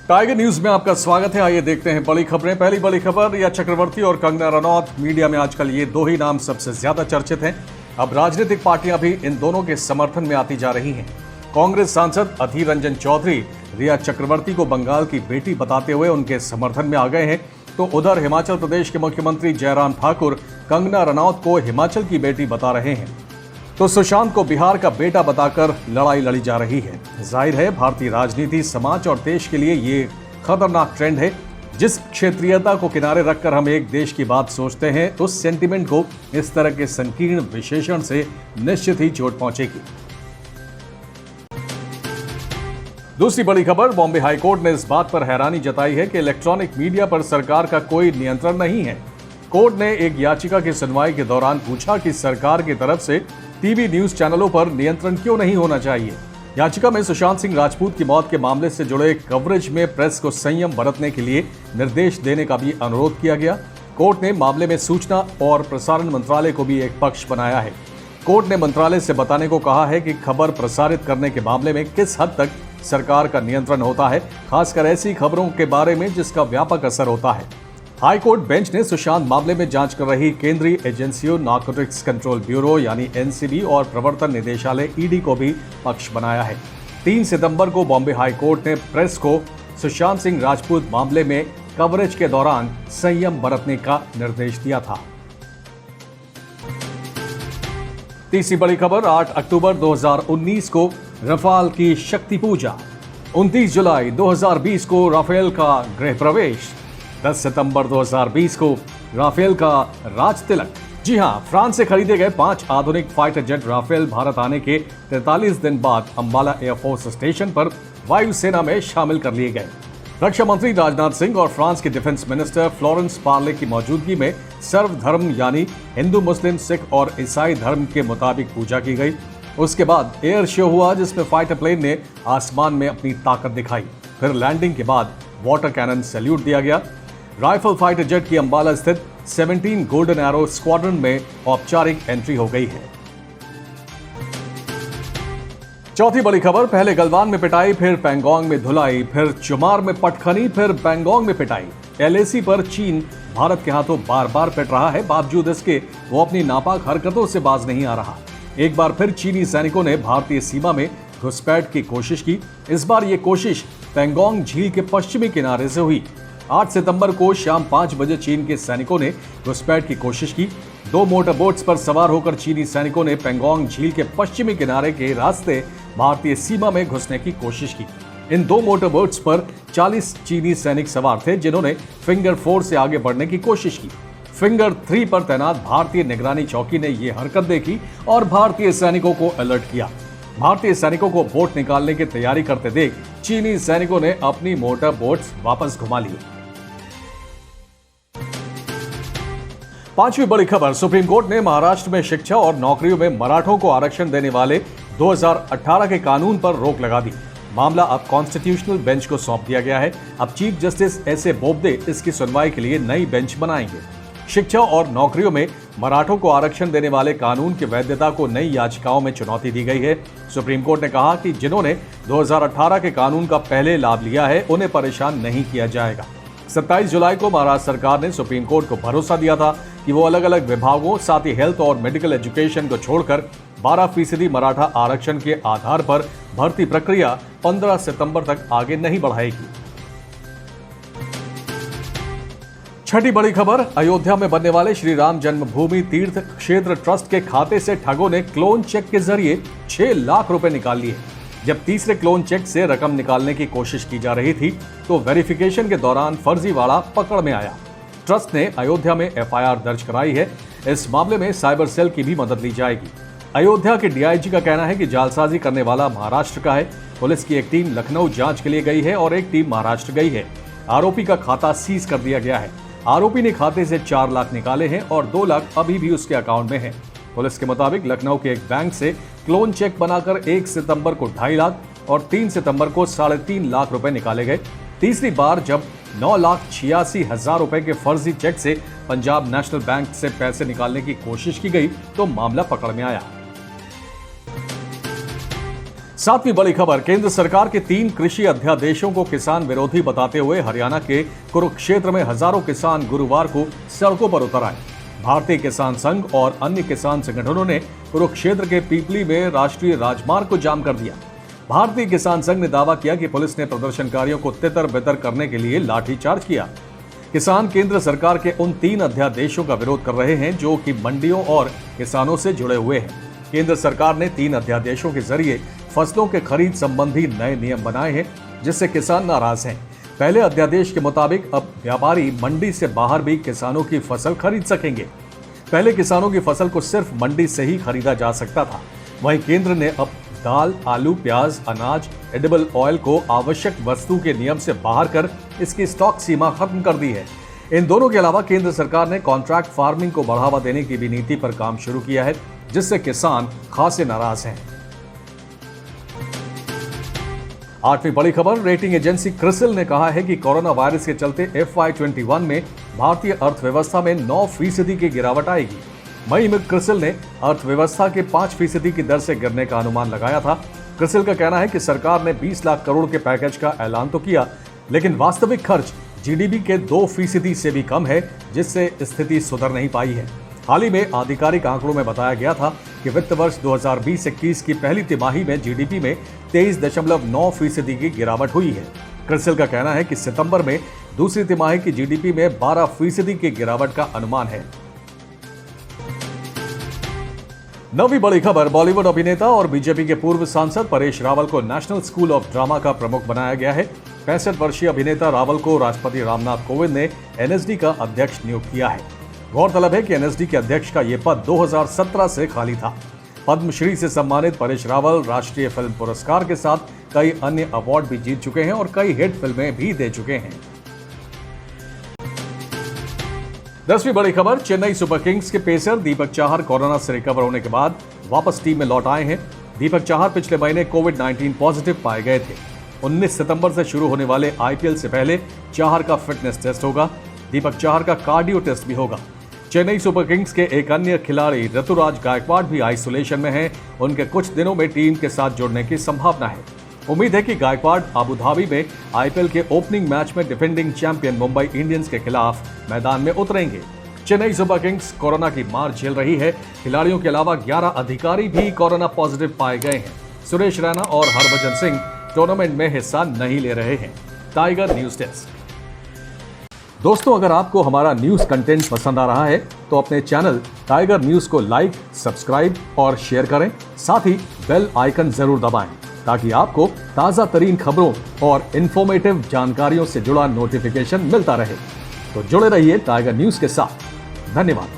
Tiger news में आपका स्वागत है। आइए देखते हैं बड़ी खबरें। पहली बड़ी खबर, रिया चक्रवर्ती और कंगना रनौत। मीडिया में आजकल ये दो ही नाम सबसे ज्यादा चर्चित हैं। अब राजनीतिक पार्टियां भी इन दोनों के समर्थन में आती जा रही हैं। कांग्रेस सांसद अधीर रंजन चौधरी रिया चक्रवर्ती को बंगाल की बेटी बताते हुए उनके समर्थन में आ गए हैं, तो उधर हिमाचल प्रदेश के मुख्यमंत्री जयराम ठाकुर कंगना रनौत को हिमाचल की बेटी बता रहे हैं, तो सुशांत को बिहार का बेटा बताकर लड़ाई लड़ी जा रही है। जाहिर है, भारतीय राजनीति, समाज और देश के लिए ये खतरनाक ट्रेंड है। जिस क्षेत्रीयता को किनारे रखकर हम एक देश की बात सोचते हैं, उस सेंटिमेंट को इस तरह के संकीर्ण विशेषण से निश्चित ही चोट पहुंचेगी। दूसरी बड़ी खबर, बॉम्बे हाईकोर्ट ने इस बात पर हैरानी जताई है कि इलेक्ट्रॉनिक मीडिया पर सरकार का कोई नियंत्रण नहीं है। कोर्ट ने एक याचिका की सुनवाई के दौरान पूछा कि सरकार की तरफ से टीवी न्यूज चैनलों पर नियंत्रण क्यों नहीं होना चाहिए। याचिका में सुशांत सिंह राजपूत की मौत के मामले से जुड़े कवरेज में प्रेस को संयम बरतने के लिए निर्देश देने का भी अनुरोध किया गया। कोर्ट ने मामले में सूचना और प्रसारण मंत्रालय को भी एक पक्ष बनाया है। कोर्ट ने मंत्रालय से बताने को कहा है कि खबर प्रसारित करने के मामले में किस हद तक सरकार का नियंत्रण होता है, खासकर ऐसी खबरों के बारे में जिसका व्यापक असर होता है। हाईकोर्ट बेंच ने सुशांत मामले में जांच कर रही केंद्रीय एजेंसियों नार्कोटिक्स कंट्रोल ब्यूरो यानी एनसीबी और प्रवर्तन निदेशालय ईडी को भी पक्ष बनाया है। 3 सितंबर को बॉम्बे हाईकोर्ट ने प्रेस को सुशांत सिंह राजपूत मामले में कवरेज के दौरान संयम बरतने का निर्देश दिया था। तीसरी बड़ी खबर, 8 अक्टूबर 2019 को रफाल की शक्ति पूजा, 29 जुलाई 2020 को राफेल का गृह प्रवेश, 10 सितंबर 2020 को राफेल का राज तिलक। जी हां, फ्रांस से खरीदे गए 5 आधुनिक फाइटर जेट राफेल भारत आने के 43 दिन बाद अंबाला एयरफोर्स स्टेशन पर वायुसेना में शामिल कर लिए गए। रक्षा मंत्री राजनाथ सिंह और फ्रांस के डिफेंस मिनिस्टर फ्लोरेंस पार्ले की मौजूदगी में सर्वधर्म यानी हिंदू, मुस्लिम, सिख और ईसाई धर्म के मुताबिक पूजा की गई। उसके बाद एयर शो हुआ जिसमें फाइटर प्लेन ने आसमान में अपनी ताकत दिखाई। फिर लैंडिंग के बाद वाटर कैनन सैल्यूट दिया गया। राइफल फाइटर जेट की अंबाला स्थित 17 गोल्डन एरो स्क्वाड्रन में औपचारिक एंट्री हो गई है। चौथी बड़ी खबर, पहले गलवान में पिटाई, फिर पैंगोंग में धुलाई, फिर चुमार में पटखनी, फिर पैंगोंग में पिटाई। एलएसी पर चीन भारत के हाथों बार बार पिट रहा है, बावजूद इसके वो अपनी नापाक हरकतों से बाज नहीं आ रहा। एक बार फिर चीनी सैनिकों ने भारतीय सीमा में घुसपैठ की कोशिश की। इस बार ये कोशिश पैंगोंग झील के पश्चिमी किनारे से हुई। 8 सितंबर को शाम 5 बजे चीन के सैनिकों ने घुसपैठ की कोशिश की। 2 मोटर बोट्स पर सवार होकर चीनी सैनिकों ने पैंगोंग झील के पश्चिमी किनारे के रास्ते भारतीय सीमा में घुसने की कोशिश की। इन 2 मोटर बोट्स पर 40 चीनी सैनिक सवार थे, जिन्होंने फिंगर 4 से आगे बढ़ने की कोशिश की। फिंगर 3 पर तैनात भारतीय निगरानी चौकी ने यह हरकत देखी और भारतीय सैनिकों को अलर्ट किया। भारतीय सैनिकों को बोट निकालने की तैयारी करते देख चीनी सैनिकों ने अपनी मोटर बोट्स वापस घुमा ली। पांचवी बड़ी खबर, सुप्रीम कोर्ट ने महाराष्ट्र में शिक्षा और नौकरियों में मराठों को आरक्षण देने वाले 2018 के कानून पर रोक लगा दी। मामला अब कॉन्स्टिट्यूशनल बेंच को सौंप दिया गया है। अब chief justice S A Bobde इसकी सुनवाई के लिए नई बेंच बनाएंगे। शिक्षा और नौकरियों में मराठों को आरक्षण देने वाले कानून की वैधता को नई याचिकाओं में चुनौती दी गई है। सुप्रीम कोर्ट ने कहा कि जिन्होंने 2018 के कानून का पहले लाभ लिया है, उन्हें परेशान नहीं किया जाएगा। 27 जुलाई को महाराष्ट्र सरकार ने सुप्रीम कोर्ट को भरोसा दिया था कि वो अलग अलग विभागों, साथ ही हेल्थ और मेडिकल एजुकेशन को छोड़कर 12% मराठा आरक्षण के आधार पर भर्ती प्रक्रिया 15 सितंबर तक आगे नहीं बढ़ाएगी। छठी बड़ी खबर, अयोध्या में बनने वाले श्री राम जन्मभूमि तीर्थ क्षेत्र ट्रस्ट के खाते से ठगों ने क्लोन चेक के जरिए 6 लाख रुपए निकाल लिए। जब तीसरे क्लोन चेक से रकम निकालने की कोशिश की जा रही थी, तो वेरिफिकेशन के दौरान फर्जीवाड़ा पकड़ में आया। ट्रस्ट ने अयोध्या में एफआईआर दर्ज कराई है। इस मामले में साइबर सेल की भी मदद ली जाएगी। अयोध्या के डीआईजी का कहना है कि जालसाजी करने वाला महाराष्ट्र का है। पुलिस की एक टीम लखनऊ जांच के लिए गई है और एक टीम महाराष्ट्र गई है। आरोपी का खाता सीज कर दिया गया है। आरोपी ने खाते से 4 लाख निकाले हैं और 2 लाख अभी भी उसके अकाउंट में हैं। पुलिस के मुताबिक लखनऊ के एक बैंक से क्लोन चेक बनाकर 1 सितंबर को 2.5 लाख और 3 सितंबर को 3.5 लाख रुपए निकाले गए। तीसरी बार जब 9,86,000 रुपए के फर्जी चेक से पंजाब नेशनल बैंक से पैसे निकालने की कोशिश की गई तो मामला पकड़ में आया। सातवीं बड़ी खबर, केंद्र सरकार के 3 कृषि अध्यादेशों को किसान विरोधी बताते हुए हरियाणा के कुरुक्षेत्र में हजारों किसान गुरुवार को सड़कों पर उतर आए। भारतीय किसान संघ और अन्य किसान संगठनों ने कुरुक्षेत्र के पीपली में राष्ट्रीय राजमार्ग को जाम कर दिया। भारतीय किसान संघ ने दावा किया कि पुलिस ने प्रदर्शनकारियों को तितर बितर करने के लिए लाठीचार्ज किया। किसान केंद्र सरकार के उन 3 अध्यादेशों का विरोध कर रहे हैं जो कि मंडियों और किसानों से जुड़े हुए हैं। केंद्र सरकार ने 3 अध्यादेशों के जरिए फसलों के खरीद संबंधी नए नियम बनाए हैं, जिससे किसान नाराज हैं। पहले अध्यादेश के मुताबिक अब व्यापारी मंडी से बाहर भी किसानों की फसल खरीद सकेंगे। पहले किसानों की फसल को सिर्फ मंडी से ही खरीदा जा सकता था। वहीं केंद्र ने अब दाल, आलू, प्याज, अनाज, एडिबल ऑयल को आवश्यक वस्तु के नियम से बाहर कर इसकी स्टॉक सीमा खत्म कर दी है। इन दोनों के अलावा केंद्र सरकार ने कॉन्ट्रैक्ट फार्मिंग को बढ़ावा देने की भी नीति पर काम शुरू किया है, जिससे किसान खासे नाराज हैं। 8वीं बड़ी खबर, रेटिंग एजेंसी क्रिसिल ने कहा है कि कोरोना वायरस के चलते FY21 में भारतीय अर्थव्यवस्था में 9% की गिरावट आएगी। मई में क्रिसिल ने अर्थव्यवस्था के 5% की दर से गिरने का अनुमान लगाया था। क्रिसिल का कहना है कि सरकार ने 20 लाख करोड़ के पैकेज का ऐलान तो किया, लेकिन वास्तविक खर्च GDP के 2% से भी कम है, जिससे स्थिति सुधर नहीं पाई है। हाल ही में आधिकारिक आंकड़ों में बताया गया था कि वित्त वर्ष 2020-21 की पहली तिमाही में GDP में 23.9% की गिरावट हुई है। क्रिसिल का कहना है कि सितंबर में दूसरी तिमाही की GDP में 12% की गिरावट का अनुमान है। 9वीं बड़ी खबर, बॉलीवुड अभिनेता और बीजेपी के पूर्व सांसद परेश रावल को नेशनल स्कूल ऑफ ड्रामा का प्रमुख बनाया गया है। 65 वर्षीय अभिनेता रावल को राष्ट्रपति रामनाथ कोविंद ने NSD का अध्यक्ष नियुक्त किया है। गौरतलब है कि NSD के अध्यक्ष का यह पद 2017 से खाली था। पद्मश्री से सम्मानित परेश रावल राष्ट्रीय फिल्म पुरस्कार के साथ कई अन्य अवार्ड भी जीत चुके हैं और कई हिट फिल्में भी दे चुके हैं। 10वीं बड़ी खबर, चेन्नई सुपर किंग्स के पेसर दीपक चाहर कोरोना से रिकवर होने के बाद वापस टीम में लौट आए हैं। दीपक चाहर पिछले महीने कोविड-19 पॉजिटिव पाए गए थे। 19 सितंबर से शुरू होने वाले IPL से पहले चाहर का फिटनेस टेस्ट होगा। दीपक चाहर का कार्डियो टेस्ट भी होगा। चेन्नई सुपर किंग्स के एक अन्य खिलाड़ी ऋतुराज गायकवाड़ भी आइसोलेशन में हैं। उनके कुछ दिनों में टीम के साथ जुड़ने की संभावना है। उम्मीद है कि गायकवाड़ अबू धाबी में IPL के ओपनिंग मैच में डिफेंडिंग चैंपियन मुंबई इंडियंस के खिलाफ मैदान में उतरेंगे। चेन्नई सुपर किंग्स कोरोना की मार झेल रही है। खिलाड़ियों के अलावा 11 अधिकारी भी कोरोना पॉजिटिव पाए गए हैं। सुरेश रैना और हरभजन सिंह टूर्नामेंट में हिस्सा नहीं ले रहे हैं। Tiger news desk. दोस्तों, अगर आपको हमारा न्यूज कंटेंट पसंद आ रहा है तो अपने चैनल टाइगर न्यूज को लाइक, सब्सक्राइब और शेयर करें। साथ ही बेल आइकन जरूर दबाएं ताकि आपको ताजा तरीन खबरों और इंफॉर्मेटिव जानकारियों से जुड़ा नोटिफिकेशन मिलता रहे। तो जुड़े रहिए टाइगर न्यूज के साथ। धन्यवाद।